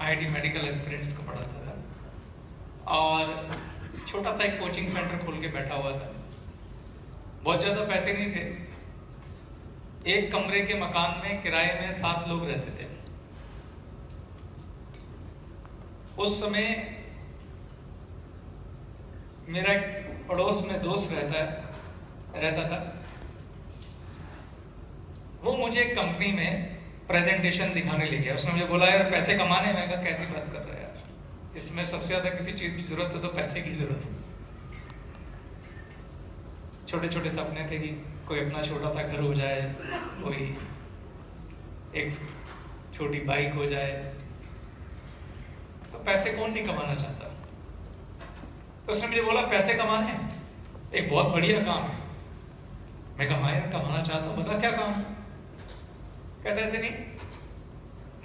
IIT medical aspirants को पढ़ाता था और छोटा सा एक कोचिंग सेंटर खोल के बैठा हुआ था। बहुत ज़्यादा पैसे नहीं थे। एक कमरे के मकान में किराए में 7 लोग रहते थे। उस समय मेरा एक पड़ोस में दोस्त रहता था। वो मुझे एक कंपनी में प्रेजेंटेशन दिखाने ले गया। उसने मुझे बोला, यार पैसे कमाने में। कहा कैसी बात कर रहे हैं यार, इसमें सबसे ज्यादा किसी चीज की जरूरत है तो पैसे की जरूरत है। छोटे छोटे सपने थे कि कोई अपना छोटा सा घर हो जाए, कोई एक छोटी बाइक हो जाए। तो पैसे कौन नहीं कमाना चाहता। तो उसने मुझे बोला पैसे कमाने हैं, एक बहुत बढ़िया काम है। मैं कहा यार कमाना चाहता हूँ, बता क्या काम है। कहता ऐसे नहीं,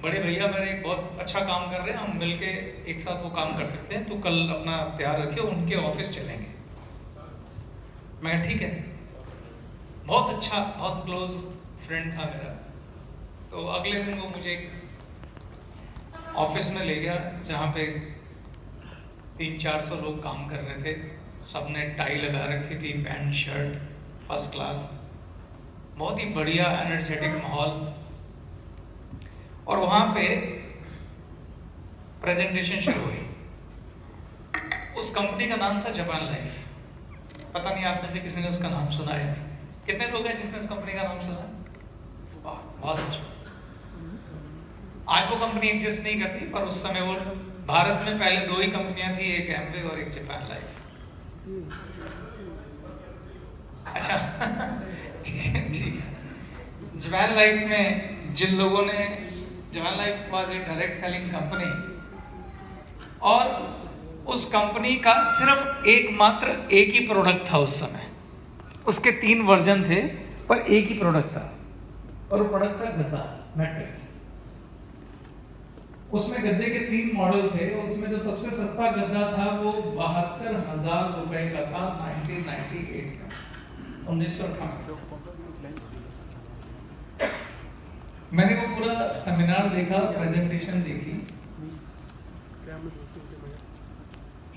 बड़े भैया मेरे एक बहुत अच्छा काम कर रहे हैं, हम मिलके एक साथ वो काम कर सकते हैं, तो कल अपना तैयार रखिए, उनके ऑफिस चलेंगे। मैं ठीक है। बहुत अच्छा, बहुत क्लोज फ्रेंड था मेरा। तो अगले दिन वो मुझे एक ऑफिस में ले गया जहाँ पे 300-400 लोग काम कर रहे थे। सबने टाई लगा रखी थी, पैंट शर्ट फर्स्ट क्लास, बहुत ही बढ़िया एनर्जेटिक माहौल। और वहां पे प्रेजेंटेशन शुरू हुई। उस कंपनी का नाम था जापान लाइफ। पता नहीं आप में से किसी ने उसका नाम सुना है? कितने लोग हैं जिसने उस कंपनी का नाम सुना है? वाह, बहुत अच्छा। आज वो कंपनी एग्जिस्ट नहीं करती, पर उस समय वो भारत में पहले 2 ही कंपनियां थी, एक एमवे और एक जापान लाइफ। अच्छा ठीक है। जापान लाइफ में जिन लोगों ने, Japan life was a direct selling company, और उस कंपनी का सिर्फ एक ही प्रोडक्ट था उस समय। उसके 3 वर्जन थे पर एक ही प्रोडक्ट था, और वो प्रोडक्ट था गद्दा मैट्रेस। उसमें गद्दे के 3 मॉडल थे। उसमें जो सबसे सस्ता गद्दा था वो 72,000 रुपए का था 1998 में, 1998। मैंने वो पूरा सेमिनार देखा, प्रेजेंटेशन देखी।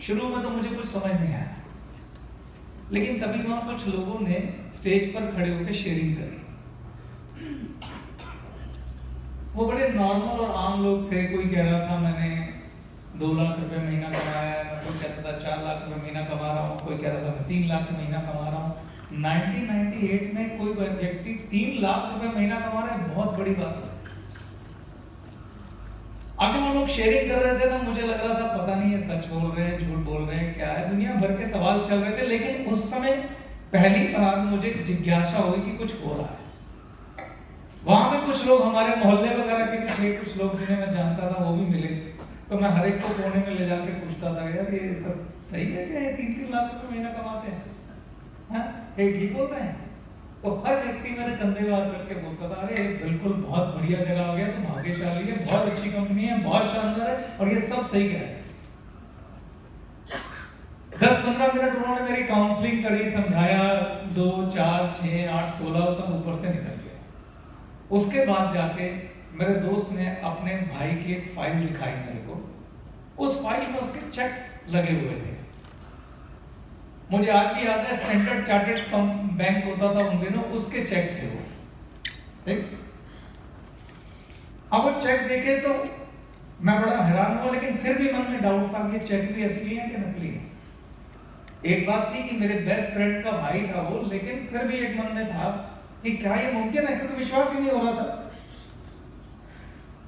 शुरू में तो मुझे कुछ समझ नहीं आया, लेकिन तभी वहां कुछ लोगों ने स्टेज पर खड़े होकर शेयरिंग करी। वो बड़े नॉर्मल और आम लोग थे। कोई कह रहा था मैंने 2 लाख रुपए महीना कमाया है, कोई कहता था 4 लाख रुपए महीना कमा रहा हूँ, कोई कह रहा था मैं 3 लाख महीना कमा रहा हूँ। 1998 में कोई व्यक्ति 3 लाख रुपए महीना कमा रहा है, बहुत बड़ी बात है। आगे वो लोग शेयरिंग कर रहे थे तो मुझे लग रहा था पता नहीं ये सच बोल रहे हैं, झूठ बोल रहे हैं, क्या है। दुनिया भर के सवाल चल रहे थे, लेकिन उस समय पहली बार मुझे जिज्ञासा हुई कि कुछ हो रहा है। वहां पे कुछ लोग हमारे मोहल्ले वगैरह के भी थे, कुछ लोग जिन्हें मैं जानता था वो भी मिले। तो मैं हर एक को कोने में ले जाके पूछता था, यार ये सब सही है क्या, ये 3-3 लाख रुपए महीना कमाते हैं, हाँ ये ठीक बोल रहे हैं? तो हर व्यक्ति मेरे कंधे पे हाथ रख के बोलता था, अरे बिल्कुल बहुत बढ़िया जगह हो गया, तुम भाग्यशाली है, बहुत अच्छी कंपनी है, बहुत शानदार है, और ये सब सही कह रहे हैं। 10-15 मिनट उन्होंने मेरी काउंसलिंग करी, समझाया, 2, 4, 6, 8, 16 सब ऊपर से निकल गया। उसके बाद जाके मेरे दोस्त ने अपने भाई की एक फाइल दिखाई मेरे को। उस फाइल में उसके चेक लगे हुए थे। मुझे आज भी याद है, स्टैंडर्ड चार्टर्ड बैंक होता था उन दिनों, उसके चेक थे वो, ठीक। अब वो चेक देखे तो मैं बड़ा हैरान हुआ, लेकिन फिर भी मन में डाउट था कि ये चेक भी असली है कि नकली है। एक बात थी कि मेरे बेस्ट फ्रेंड का भाई था वो, लेकिन फिर भी एक मन में था कि क्या ये मुमकिन है, क्योंकि विश्वास ही नहीं हो रहा था।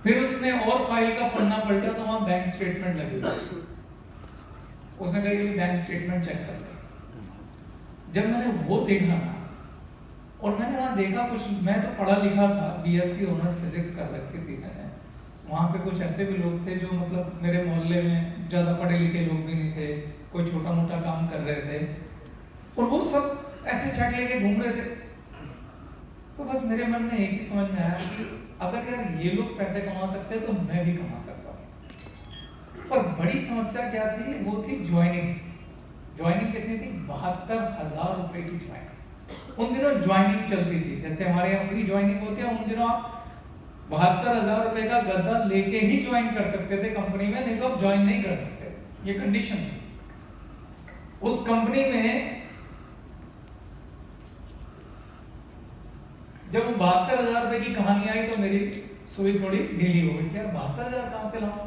फिर उसने और फाइल का पन्ना पलटा तो वहां बैंक स्टेटमेंट लगी हुई। उसने कहा ये बैंक स्टेटमेंट चेक कर। जब मैंने वो देखा ना, और मैंने वहां देखा कुछ, मैं तो पढ़ा लिखा था, BSc ऑनर फिजिक्स कर रखी थी मैंने। वहां पे कुछ ऐसे भी लोग थे जो मतलब मेरे मोहल्ले में ज्यादा पढ़े लिखे लोग भी नहीं थे, कोई छोटा मोटा काम कर रहे थे, और वो सब ऐसे चेक लेके घूम रहे थे। तो बस मेरे मन में एक ही समझ में आया कि अगर यार ये लोग पैसे कमा सकते तो मैं भी कमा सकता हूँ। पर बड़ी समस्या क्या थी, वो थी ज्वाइनिंग। ज्वाइनिंग कितनी थी? 72,000 रुपए की ज्वाइनिंग। उन दिनों ज्वाइनिंग चलती थी, जैसे हमारे यहाँ फ्री ज्वाइनिंग होती है, उन दिनों आप 72,000 रुपए का गद्दा लेके ही ज्वाइन कर सकते थे कंपनी में, नहीं तो आप ज्वाइन नहीं कर सकते, ये कंडीशन थी। उस कंपनी में जब वो 72,000 रुपए की कहानी आई तो मेरी सुई थोड़ी ढीली हो गई, यार 72,000 कहां से लाऊं।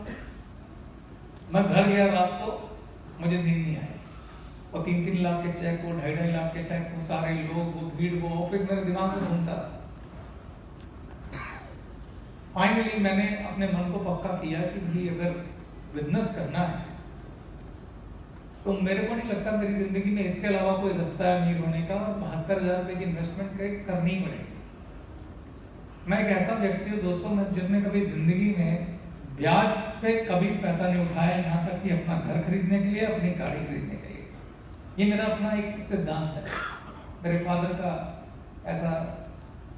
मैं घर गया रात को, मुझे नींद नहीं आई, और 3-3 लाख के चेक को, 2.5 लाख के चेक को, सारे लोग, वो भीड़, वो ऑफिस, मेरे दिमाग में घूमता था। फाइनली मैंने अपने मन को पक्का किया कि भाई अगर बिजनेस करना है तो मेरे को नहीं लगता मेरी जिंदगी में इसके अलावा कोई रास्ता है अमीर होने का, और 72,000 रुपए की इन्वेस्टमेंट करनी ही पड़ेगी। मैं एक ऐसा व्यक्ति हूँ दोस्तों, जिसने कभी जिंदगी में ब्याज पे कभी पैसा नहीं उठाया, यहाँ तक कि अपना घर खरीदने के लिए, अपनी गाड़ी खरीदने के लिए। ये मेरा अपना एक सिद्धांत है। मेरे फादर का ऐसा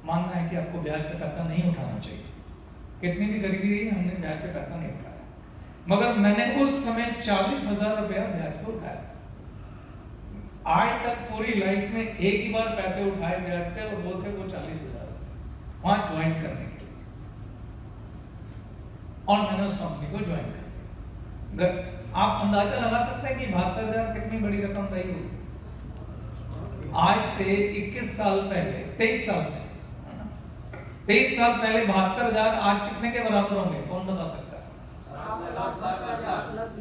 मानना है कि आपको ब्याज पे पैसा नहीं उठाना चाहिए। कितनी भी गरीबी रही, हमने ब्याज पे पैसा नहीं उठाया, मगर मैंने उस समय 40,000 रुपया ब्याज पे उठाया। आज तक पूरी लाइफ में एक ही बार पैसे उठाए ब्याज पे, और वो थे वो 40,000 वहां ज्वाइन करने के लिए, और मैंने उस कंपनी को ज्वाइन कर। आप अंदाजा लगा सकते हैं कि 72,000 कितनी बड़ी रकम रही होगी। आज से 21 साल पहले, 23 साल पहले, 23 साल पहले 72,000 आज कितने के बराबर होंगे, कौन बता सकता है?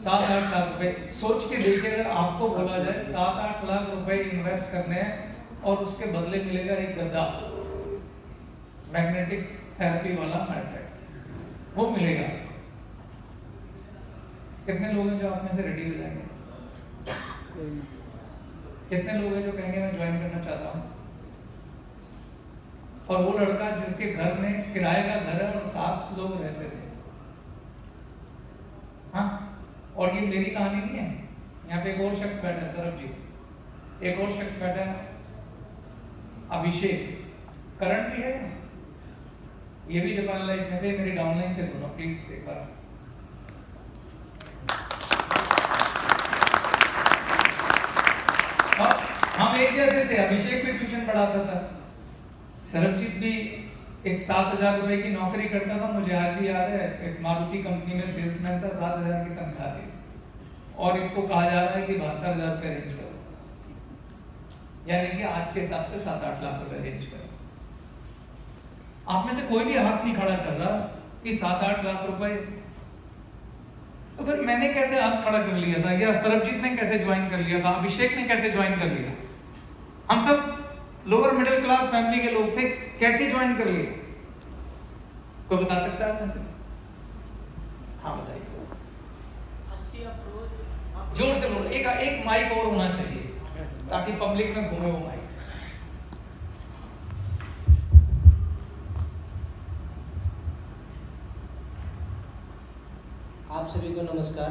7-8 लाख रुपए। सोच के देखिए, अगर आपको बोला जाए 7-8 लाख रुपए इन्वेस्ट करने हैं और उसके बदले मिलेगा एक गद्दा, मैग्नेटिक थेरेपी वाला मैट्रेस, वो मिलेगा, कितने लोग हैं जो आप में से रेडी हो जाएंगे? कितने लोग हैं जो कहेंगे मैं ज्वाइन करना चाहता हूं? और वो लड़का जिसके घर में किराए का घर है और 7 लोग रहते थे, हाँ, और ये मेरी कहानी नहीं है, यहाँ पे एक और शख्स बैठा है, सरब जी, एक और शख्स बैठा है अभिषेक, करण भी है, ये भी जापान लाइफ में थे, मेरी डाउनलाइन थे दोनों, प्लीज एक बार। हम एक जैसे थे, अभिषेक भी ट्यूशन पढ़ाता था, सरबजीत भी एक 7,000 रुपए की नौकरी करता था, मुझे आज भी याद है, एक मारुति कंपनी में सेल्समैन था, 7,000 की तनख्वाह थी, और इसको कहा जा रहा है कि 72,000 रुपए रेंज करो, यानी कि आज के हिसाब से 7-8 लाख रुपए रेंज करो। आप में से कोई भी हाथ नहीं खड़ा कर रहा कि 7-8 लाख रुपए, तो फिर मैंने कैसे हाथ खड़ा कर लिया था, या सरबजीत ने कैसे ज्वाइन कर लिया था, अभिषेक ने कैसे ज्वाइन कर लिया? हम सब लोअर मिडिल क्लास फैमिली के लोग थे, कैसे ज्वाइन कर लिए? कोई बता सकता है आपने से? हाँ बताइए, अच्छी अप्रोच, जोर से बोलो, एक माइक और होना चाहिए ताकि पब्लिक में घूमे वो माइक। आप सभी को नमस्कार।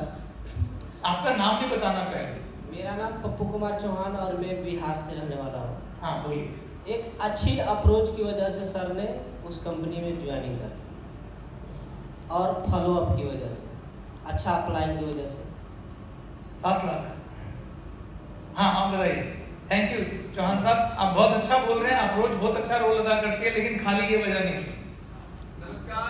आपका नाम भी बताना पहले। मेरा नाम पप्पू कुमार चौहान और मैं बिहार से रहने वाला हूँ। हाँ बोलिए। एक अच्छी अप्रोच की वजह से सर ने उस कंपनी में ज्वाइनिंग कर ली, और फॉलो अप की वजह से, अच्छा अप्लाई की वजह से 7 लाख। हाँ आप बताइए। थैंक यू चौहान साहब, आप बहुत अच्छा बोल रहे हैं, अप्रोच बहुत अच्छा रोल अदा करती है, लेकिन खाली ये वजह नहीं। नमस्कार,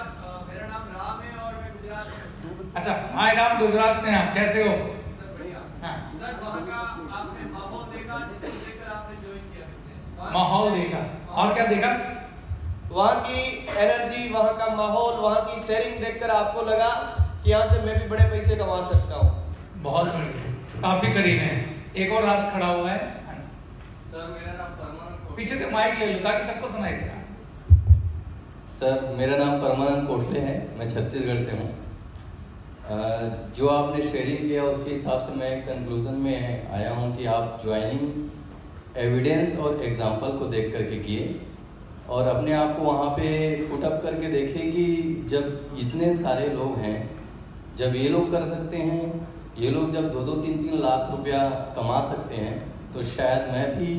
मेरा नाम राम है और मैं गुजरात से हूँ। अच्छा, हाय राम, गुजरात से हैं आप, कैसे हो? सर बढ़िया। हाँ। सर वहाँ का आपने माहौल देखा जिसको देखकर आपने ज्वाइन किया बिजनेस? माहौल देखा, और क्या देखा? वहाँ की एनर्जी, वहाँ का माहौल, वहाँ की शेयरिंग देखकर आपको लगा कि यहाँ से मैं भी बड़े पैसे कमा सकता हूँ। बहुत बढ़िया, काफी करीब है। एक और हाथ खड़ा हुआ है सर मेरा नाम परमानंद, पीछे से माइक ले लो ताकि सबको सुनाई दे। सर मेरा नाम परमानंद कोठले है, मैं छत्तीसगढ़ से हूँ। जो आपने शेयरिंग किया उसके हिसाब से मैं कंक्लूजन में आया हूँ कि आप ज्वाइनिंग एविडेंस और एग्जाम्पल को देख करके किए, और अपने आप को वहाँ पे पुट अप करके देखे कि जब इतने सारे लोग हैं, जब ये लोग कर सकते हैं, ये लोग जब 2-2, 3-3 लाख रुपया कमा सकते हैं, तो शायद मैं भी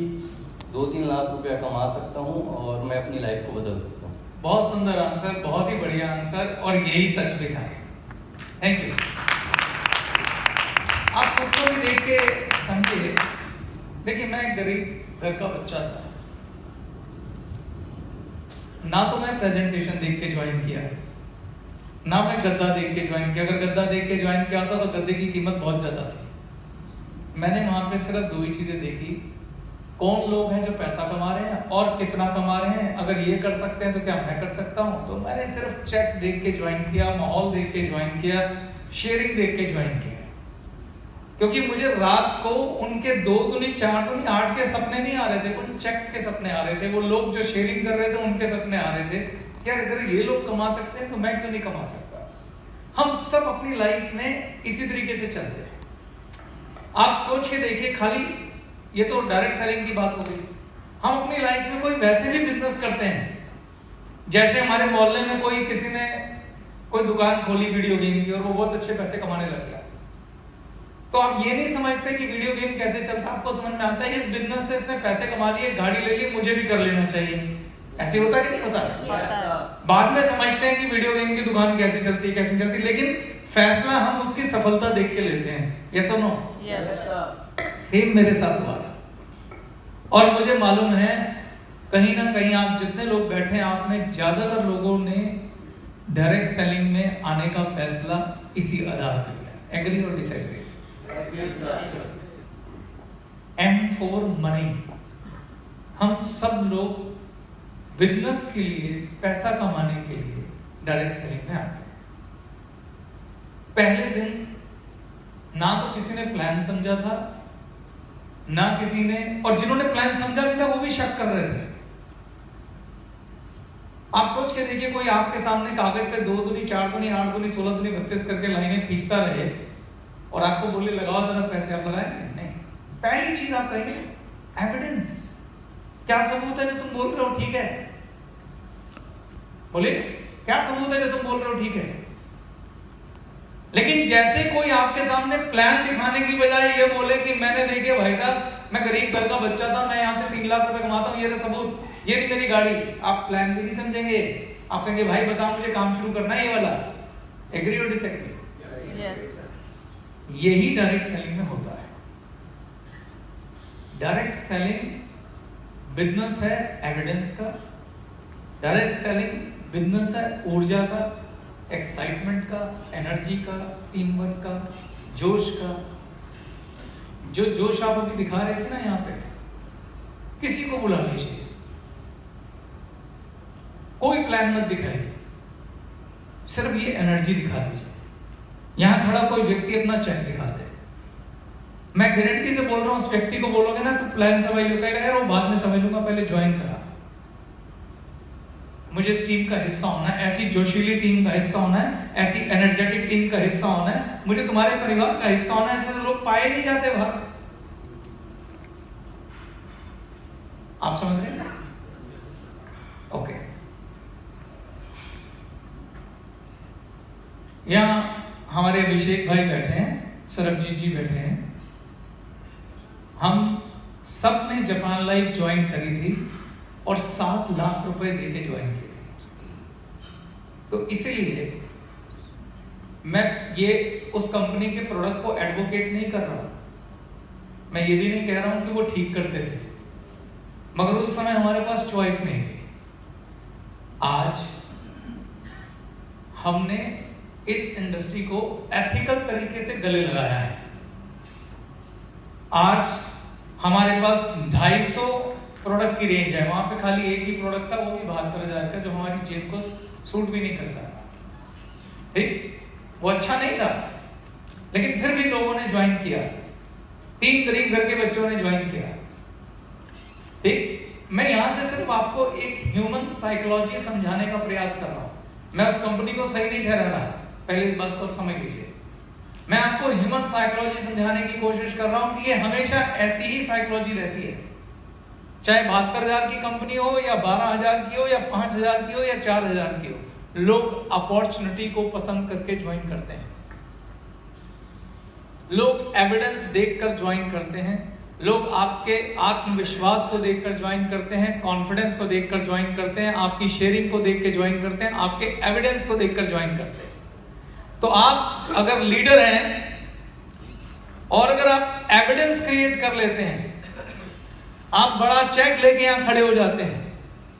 2-3 लाख रुपया कमा सकता हूँ और मैं अपनी लाइफ को बदल सकता हूँ। बहुत सुंदर आंसर, बहुत ही बढ़िया आंसर, और यही सच लिखा है। Thank you. आप खुद को भी देख के समझिए। देखिए मैं एक गरीब घर का बच्चा था, ना तो मैं प्रेजेंटेशन देख के ज्वाइन किया है, ना मैं गद्दा देख के ज्वाइन किया। अगर गद्दा देख के ज्वाइन किया होता तो गद्दे की कीमत बहुत ज्यादा थी। मैंने वहां पे सिर्फ 2 ही चीजें देखी, कौन लोग हैं जो पैसा कमा रहे हैं और कितना कमा रहे हैं। अगर ये कर सकते हैं तो क्या मैं कर सकता हूं? तो मैंने सिर्फ चेक देख के ज्वाइन किया, माहौल देख के ज्वाइन किया, शेयरिंग देख के ज्वाइन किया। क्योंकि मुझे रात को उनके 2 दूनी 4 दूनी 8 के सपने नहीं आ रहे थे, उन चेक्स के सपने आ रहे थे। वो लोग जो शेयरिंग कर रहे थे उनके सपने आ रहे थे, यार अगर ये लोग कमा सकते हैं तो मैं क्यों नहीं कमा सकता। हम सब अपनी लाइफ में इसी तरीके से चलते हैं। आप सोच के देखिए, खाली ये तो डायरेक्ट सेलिंग की बात हो गई, हम अपनी लाइफ में कोई वैसे भी बिजनेस करते हैं। जैसे हमारे मोहल्ले में कोई किसी ने कोई दुकान खोली वीडियो गेम की और वो बहुत अच्छे पैसे कमाने लग गया, तो आप ये नहीं समझते कि वीडियो गेम कैसे चलता है। आपको समझ में आता है इस बिजनेस से इसने पैसे कमा लिए, गाड़ी ले ली, मुझे भी कर लेना चाहिए। ऐसे होता कि नहीं होता? बाद में समझते हैं कि वीडियो गेम की दुकान कैसे चलती है, कैसे चलती है, लेकिन फैसला हम उसकी सफलता देख के लेते हैं। यस और नो? सेम मेरे साथ हुआ था। और मुझे मालूम है कहीं ना कहीं आप जितने लोग बैठे हैं, आप में ज्यादातर लोगों ने डायरेक्ट सेलिंग में आने का फैसला इसी आधार पर लिया। एग्री और डिसएग्री? M4 money. हम सब लोग बिजनेस के लिए, पैसा कमाने के लिए डायरेक्ट सेलिंग में आते हैं। पहले दिन ना तो किसी ने प्लान समझा था, ना किसी ने, और जिन्होंने प्लान समझा भी था वो भी शक कर रहे थे। आप सोच के देखिए, कोई आपके सामने कागज पे 2 दूनी 4 दूनी 8 दूनी 16 दूनी 32 करके लाइनें खींचता रहे और आपको बोले लगाओ जरा पैसे, आप लगाएंगे? नहीं। पहली चीज आप कहेंगे एविडेंस। क्या सबूत है जो तुम बोल रहे हो ठीक है? बोलिए, क्या सबूत है जो तुम बोल रहे हो ठीक है? लेकिन जैसे कोई आपके सामने प्लान दिखाने की बजाय ये बोले कि मैंने देखिए भाई साहब, मैं गरीब घर का बच्चा था, मैं यहाँ से 3 लाख रुपए कमाता हूँ, ये रहा सबूत, ये रही मेरी गाड़ी, आप प्लान भी नहीं समझेंगे। आप कहेंगे भाई बता मुझे काम शुरू करना है ये वाला। एग्री और डिसएग्री? यही डायरेक्ट सेलिंग में होता है। डायरेक्ट सेलिंग बिजनेस है एविडेंस का, डायरेक्ट सेलिंग बिजनेस है ऊर्जा का, एक्साइटमेंट का, एनर्जी का, टीम वर्क का, जोश का। जो जोश आप अभी दिखा रहे थे ना यहाँ पे, किसी को बुला लीजिए, कोई प्लान मत दिखाइए, सिर्फ ये एनर्जी दिखा दीजिए। यहां खड़ा कोई व्यक्ति अपना चेक दिखा दे, मैं गारंटी से बोल रहा हूं, उस व्यक्ति को बोलोगे ना तो प्लान समझ लो, कहेगा यार वो बाद में समझ लूंगा, पहले ज्वाइन करा, मुझे इस टीम का हिस्सा होना है, ऐसी जोशीली टीम का हिस्सा होना है, ऐसी एनर्जेटिक टीम का हिस्सा होना है, मुझे तुम्हारे परिवार का हिस्सा होना है। ऐसे तो लोग पाए नहीं जाते बाहर। आप समझ रहे हैं? ओके। यहां हमारे अभिषेक भाई बैठे हैं, सरबजीत जी बैठे हैं। हम सब ने जापान लाइफ ज्वाइन करी थी और 7 लाख रुपए देके ज्वाइन किए। तो इसीलिए मैं ये उस कंपनी के प्रोडक्ट को एडवोकेट नहीं कर रहा, मैं ये भी नहीं कह रहा हूं कि वो ठीक करते थे, मगर उस समय हमारे पास चॉइस नहीं थी। आज हमने इस इंडस्ट्री को एथिकल तरीके से गले लगाया है। आज हमारे पास 250 प्रोडक्ट की रेंज है, वहां पे खाली एक ही प्रोडक्ट था, वो भी 72,000 का, जो हमारी जेब को सूट भी नहीं करता। ठीक, वो अच्छा नहीं था, लेकिन फिर भी लोगों ने ज्वाइन किया, 3 गरीब घर के बच्चों ने ज्वाइन किया। ठीक, मैं यहां से सिर्फ आपको एक ह्यूमन साइकोलॉजी समझाने का प्रयास कर रहा हूं। मैं उस कंपनी को सही नहीं ठहरा रहा, पहले इस बात को समझ लीजिए। मैं आपको ह्यूमन साइकोलॉजी समझाने की कोशिश कर रहा हूं कि ये हमेशा ऐसी ही साइकोलॉजी रहती है, चाहे 72,000 की कंपनी हो या 12,000 की हो या 5,000 की हो या 4,000 की हो, लोग अपॉर्चुनिटी को पसंद करके ज्वाइन करते हैं, लोग एविडेंस देखकर ज्वाइन करते हैं, लोग आपके आत्मविश्वास को देखकर ज्वाइन करते हैं, कॉन्फिडेंस को देखकर ज्वाइन करते हैं, आपकी शेयरिंग को देख के ज्वाइन करते हैं, आपके एविडेंस को देखकर ज्वाइन करते हैं। तो आप अगर लीडर हैं और अगर आप एविडेंस क्रिएट कर लेते हैं, आप बड़ा चेक लेके यहां खड़े हो जाते हैं,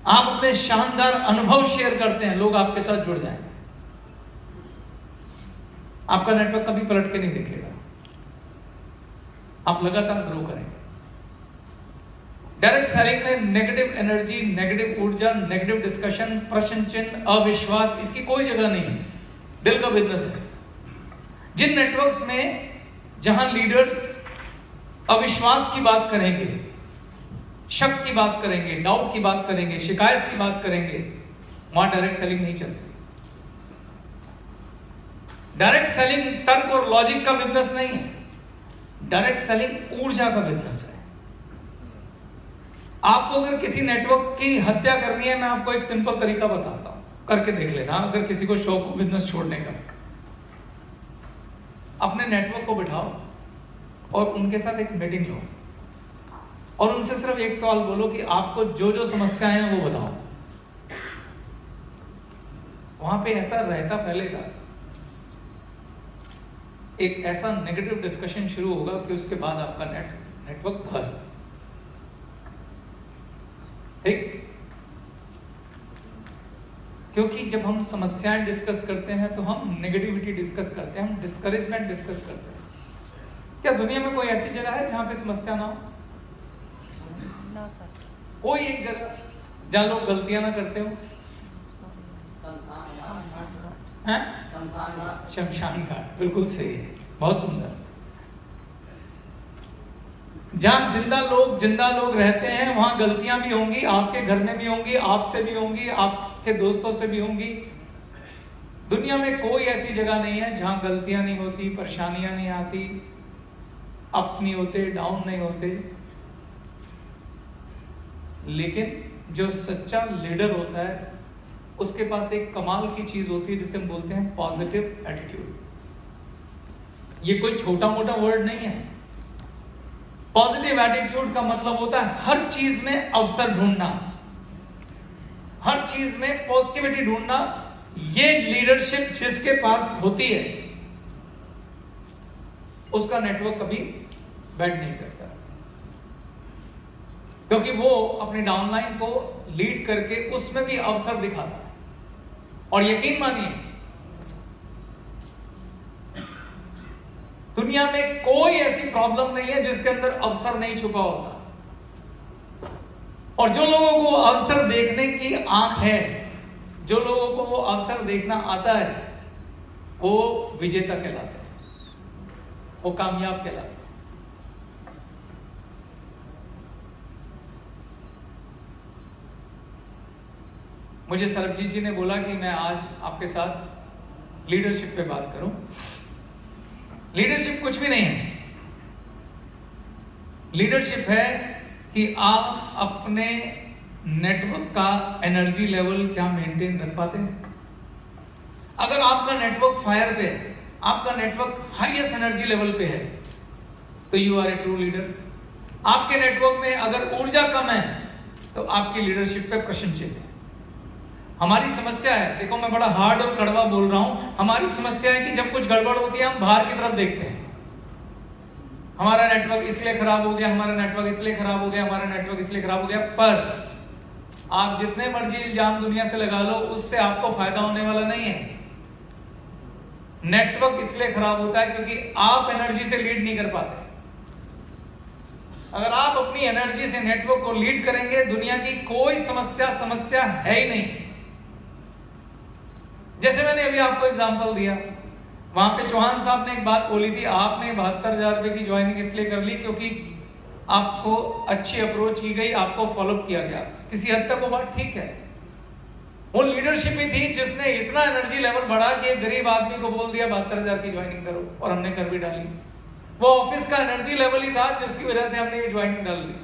आप अपने शानदार अनुभव शेयर करते हैं, लोग आपके साथ जुड़ जाएंगे। आपका नेटवर्क कभी पलट के नहीं देखेगा, आप लगातार ग्रो करेंगे। डायरेक्ट सेलिंग में नेगेटिव एनर्जी, नेगेटिव ऊर्जा, नेगेटिव डिस्कशन, प्रश्न चिन्ह, अविश्वास, इसकी कोई जगह नहीं है। दिल का बिजनेस है। जिन नेटवर्क्स में जहां लीडर्स अविश्वास की बात करेंगे, शक की बात करेंगे, डाउट की बात करेंगे, शिकायत की बात करेंगे, वहां डायरेक्ट सेलिंग नहीं चलती। डायरेक्ट सेलिंग तर्क और लॉजिक का बिजनेस नहीं है, डायरेक्ट सेलिंग ऊर्जा का बिजनेस है। आपको अगर किसी नेटवर्क की हत्या करनी है, मैं आपको एक सिंपल तरीका बताता हूं, करके देख लेना। अगर किसी को शौक हो बिजनेस छोड़ने का, अपने नेटवर्क को बिठाओ और उनके साथ एक मीटिंग लो और उनसे सिर्फ एक सवाल बोलो कि आपको जो जो समस्याएं हैं वो बताओ। वहां पे ऐसा रहता फैलेगा, एक ऐसा नेगेटिव डिस्कशन शुरू होगा कि उसके बाद आपका नेटवर्क ध्वस्त। ठीक? क्योंकि जब हम समस्याएं डिस्कस करते हैं तो हम नेगेटिविटी डिस्कस करते हैं, हम डिस्करेजमेंट डिस्कस करते हैं। क्या दुनिया में कोई ऐसी जगह है जहां पे समस्या ना हो? कोई एक जगह जहां लोग गलतियां ना करते हो? शमशान घाट, बिल्कुल सही है, बहुत सुंदर। जहां जिंदा लोग रहते हैं वहां गलतियां भी होंगी, आपके घर में भी होंगी, आपसे भी होंगी, आपके दोस्तों से भी होंगी। दुनिया में कोई ऐसी जगह नहीं है जहां गलतियां नहीं होती, परेशानियां नहीं आती, अप्स नहीं होते, डाउन नहीं होते। लेकिन जो सच्चा लीडर होता है उसके पास एक कमाल की चीज होती है जिसे हम बोलते हैं पॉजिटिव एटीट्यूड। ये कोई छोटा मोटा वर्ड नहीं है। पॉजिटिव एटीट्यूड का मतलब होता है हर चीज में अवसर ढूंढना, हर चीज में पॉजिटिविटी ढूंढना। ये लीडरशिप जिसके पास होती है उसका नेटवर्क कभी बैठ नहीं सकता, क्योंकि वो अपनी डाउनलाइन को लीड करके उसमें भी अवसर दिखाता है। और यकीन मानिए, दुनिया में कोई ऐसी प्रॉब्लम नहीं है जिसके अंदर अवसर नहीं छुपा होता। और जो लोगों को अवसर देखने की आंख है, जो लोगों को वो अवसर देखना आता है, वो विजेता कहलाते हैं, वो कामयाब कहलाते हैं। मुझे सरबजीत जी ने बोला कि मैं आज आपके साथ लीडरशिप पे बात करूं। लीडरशिप कुछ भी नहीं है। लीडरशिप है कि आप अपने नेटवर्क का एनर्जी लेवल क्या मेंटेन रख पाते हैं। अगर आपका नेटवर्क फायर पे है, आपका नेटवर्क हाईएस्ट एनर्जी लेवल पे है, तो you are a true leader. आपके नेटवर्क में अगर ऊर्जा कम है तो आपकी लीडरशिप पे प्रश्न चिन्ह है। हमारी समस्या है, देखो मैं बड़ा हार्ड और कड़वा बोल रहा हूं, हमारी समस्या है कि जब कुछ गड़बड़ होती है हम बाहर की तरफ देखते हैं। हमारा नेटवर्क इसलिए खराब हो गया, हमारा नेटवर्क इसलिए खराब हो गया, हमारा नेटवर्क इसलिए खराब हो गया। पर आप जितने मर्जी इल्जाम दुनिया से लगा लो, उससे आपको फायदा होने वाला नहीं है। नेटवर्क इसलिए खराब होता है क्योंकि आप एनर्जी से लीड नहीं कर पाते। अगर आप अपनी एनर्जी से नेटवर्क को लीड करेंगे, दुनिया की कोई समस्या है ही नहीं। जैसे मैंने अभी आपको एग्जांपल दिया, वहां पे चौहान साहब ने एक बात बोली थी, आपने 72,000 रुपए की ज्वाइनिंग इसलिए कर ली क्योंकि आपको अच्छी अप्रोच की गई, आपको फॉलोअप किया गया। किसी हद तक वो बात ठीक है। वो लीडरशिप ही थी जिसने इतना एनर्जी लेवल बढ़ा कि एक गरीब आदमी को बोल दिया 72,000 की ज्वाइनिंग करो, और हमने कर भी डाली। वो ऑफिस का एनर्जी लेवल ही था जिसकी वजह से हमने ये ज्वाइनिंग डाल ली।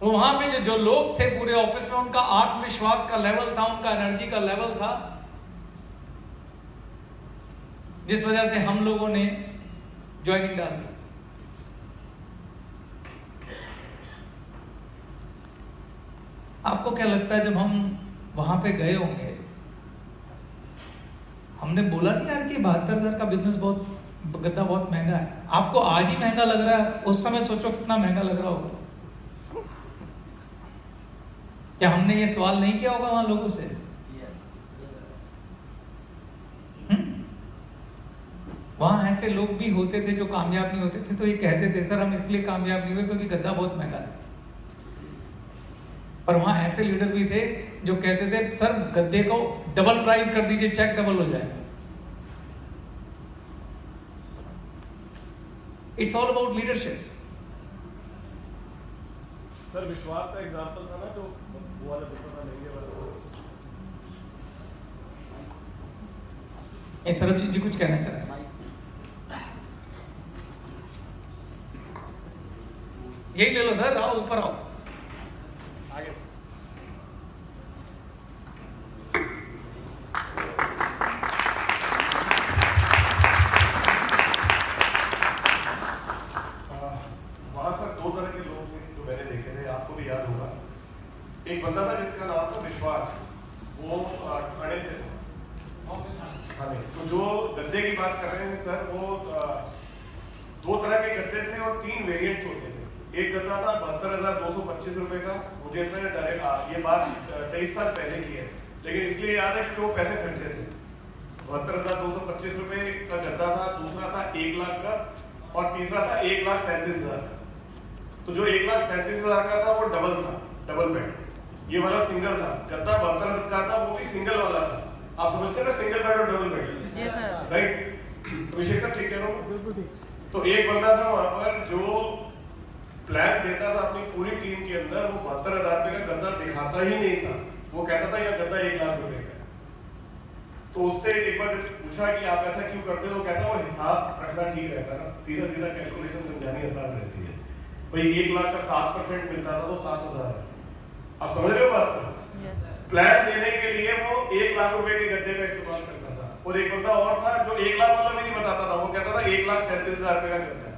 वहां पे जो लोग थे पूरे ऑफिस में, उनका आत्मविश्वास का लेवल था, उनका एनर्जी का लेवल था, जिस वजह से हम लोगों ने ज्वाइनिंग डाल दी। आपको क्या लगता है जब हम वहां पे गए होंगे, हमने बोला नहीं यार कि 72,000 का बिजनेस बहुत गद्दा, बहुत महंगा है। आपको आज ही महंगा लग रहा है, उस समय सोचो कितना महंगा लग रहा होगा। क्या हमने ये सवाल नहीं किया होगा वहां लोगों से? वहां ऐसे लोग भी होते थे जो कामयाब नहीं होते थे, तो ये कहते थे सर हम इसलिए कामयाब नहीं हुए क्योंकि गद्दा बहुत महंगा है। पर वहां ऐसे लीडर भी थे जो कहते थे सर गद्दे को डबल प्राइस कर दीजिए, चेक डबल हो जाएगा। It's all about leadership. Sir विश्वास का एग्जांपल था ना, तो वो वाला पेपर था लेंगे वाला। सरबजीत जी कुछ कहना चाहते हैं? यही ले लो सर, आओ ऊपर आओ। आगे वहाँ सर दो तरह के लोग थे जो मैंने देखे थे, आपको भी याद होगा। एक बंदा था जिसका नाम था विश्वास, वो ठाणे से था। ठाणे। तो जो गद्दे की बात कर रहे हैं सर, वो दो तरह के गद्दे थे और 3 वेरिएंट्स होते थे। एक गद्दा था 72,225 रुपए का, मुझे ये बात 23 साल पहले की है, लेकिन इसलिए याद है क्योंकि वो पैसे खर्चे थे। 72,225 रुपए का गद्दा था, दूसरा था 1 लाख का, और तीसरा था 1,37,000 का। तो जो 1,37,000 का था वो डबल था, डबल बेड। ये वाला सिंगल था। गद्दा 72 का था, वो भी सिंगल वाला था। आप समझते हैं ना, सिंगल बेड और डबल बेड, राइट? अभिषेक सर ठीक कह रहा हूँ? बिल्कुल ठीक। तो एक बंदा था वहां पर जो प्लान देता था अपनी पूरी टीम के अंदर, वो 72,000 रुपए का गद्दा दिखाता ही नहीं था। वो कहता था यह गद्दा 1 लाख रुपए का। तो उससे एक बार पूछा कि आप ऐसा क्यों करते हो? कहता वो हिसाब रखना ठीक रहता है ना, सीधा सीधा कैलकुलेशन समझानी आसान रहती है। भाई 1 लाख का 7% मिलता था तो 7,000 है। आप समझ रहे हो बात को? प्लान देने के लिए वो 1 लाख रुपए के गद्दे का इस्तेमाल करता था। और एक बंदा और था जो 1 लाख वाला भी नहीं बताता था, वो कहता था 1,37,000 रुपए का गद्दा है।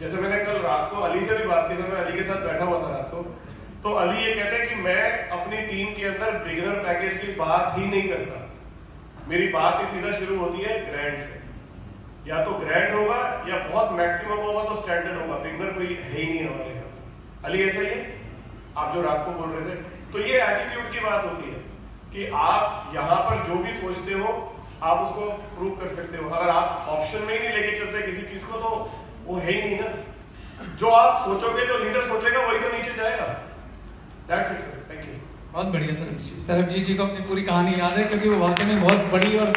जैसे मैंने कल रात को अली से भी बात की, मैं अली के साथ बैठा हुआ था रात को, तो अली ये कहते हैं कि मैं अपनी टीम के अंदर बिगिनर पैकेज की बात ही नहीं करता। मेरी बात ही सीधा शुरू होती है ग्रैंड से। या तो ग्रैंड होगा या बहुत मैक्सिमम होगा तो स्टैंडर्ड होगा। बिगिनर कोई है ही नहीं हमारे यहाँ। अली ऐसा ही है आप जो रात को बोल रहे थे? तो ये एटीट्यूड की बात होती है कि आप यहाँ पर जो भी सोचते हो आप उसको प्रूव कर सकते हो। अगर आप ऑप्शन में ही नहीं लेके चलते किसी चीज को, तो वो है ही नहीं ना। जो आप सोचोगे, जो लीडर सोचेगा, वही तो नीचे जाएगा। That's it, sir. Thank you. बहुत बढ़िया सरबजीत जी को अपनी पूरी कहानी याद है, क्योंकि वो वाकई में बहुत बड़ी और